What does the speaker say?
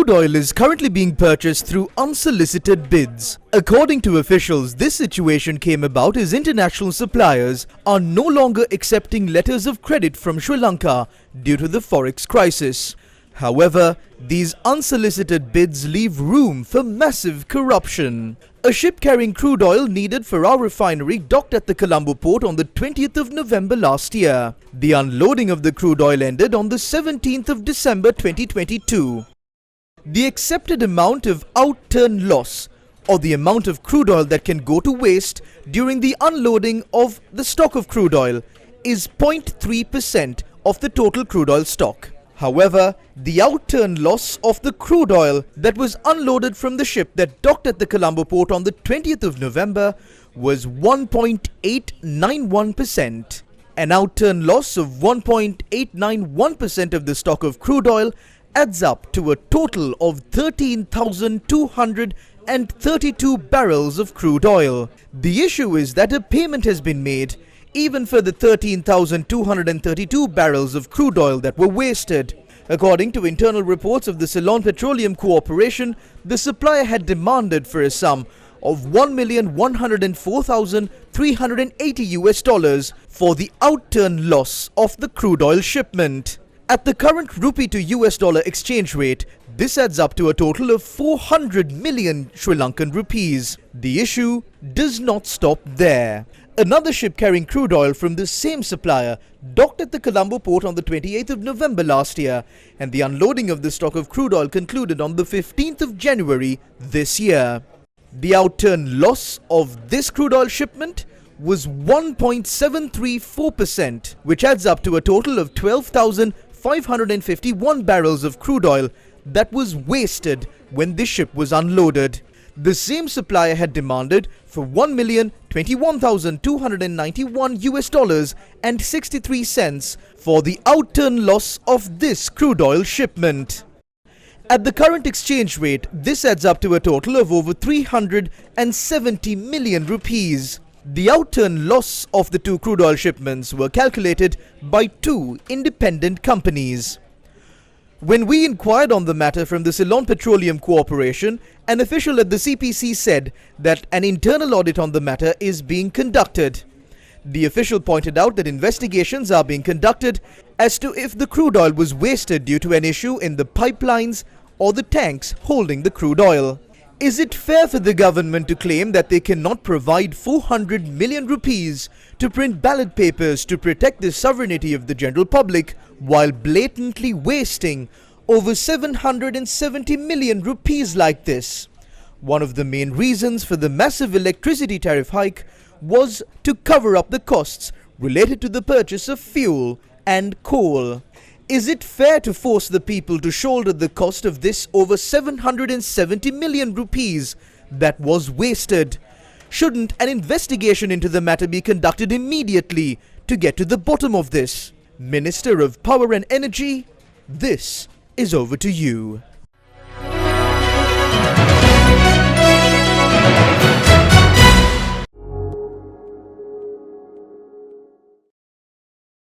crude oil is currently being purchased through unsolicited bids. According to officials, this situation came about as international suppliers are no longer accepting letters of credit from Sri Lanka due to the forex crisis. However, these unsolicited bids leave room for massive corruption. A ship carrying crude oil needed for our refinery docked at the Colombo port on the 20th of November last year. The unloading of the crude oil ended on the 17th of December 2022. The accepted amount of outturn loss, or the amount of crude oil that can go to waste during the unloading of the stock of crude oil, is 0.3% of the total crude oil stock. However, the outturn loss of the crude oil that was unloaded from the ship that docked at the Colombo port on the 20th of November was 1.891%. An outturn loss of 1.891% of the stock of crude oil adds up to a total of 13,232 barrels of crude oil. The issue is that a payment has been made even for the 13,232 barrels of crude oil that were wasted. According to internal reports of the Ceylon Petroleum Corporation, the supplier had demanded for a sum of $1,104,380 for the outturn loss of the crude oil shipment. At the current rupee to US dollar exchange rate, this adds up to a total of 400 million Sri Lankan rupees. The issue does not stop there. Another ship carrying crude oil from the same supplier docked at the Colombo port on the 28th of November last year, and the unloading of the stock of crude oil concluded on the 15th of January this year. The outturn loss of this crude oil shipment was 1.734%, which adds up to a total of 12,551 barrels of crude oil that was wasted when this ship was unloaded. The same supplier had demanded for $1,021,291 and 63 cents for the outturn loss of this crude oil shipment. At the current exchange rate, this adds up to a total of over 370 million rupees. The outturn loss of the two crude oil shipments were calculated by two independent companies. When we inquired on the matter from the Ceylon Petroleum Corporation, an official at the CPC said that an internal audit on the matter is being conducted. The official pointed out that investigations are being conducted as to if the crude oil was wasted due to an issue in the pipelines or the tanks holding the crude oil. Is it fair for the government to claim that they cannot provide 400 million rupees to print ballot papers to protect the sovereignty of the general public while blatantly wasting over 770 million rupees like this? One of the main reasons for the massive electricity tariff hike was to cover up the costs related to the purchase of fuel and coal. Is it fair to force the people to shoulder the cost of this over 770 million rupees that was wasted? Shouldn't an investigation into the matter be conducted immediately to get to the bottom of this? Minister of Power and Energy, this is over to you.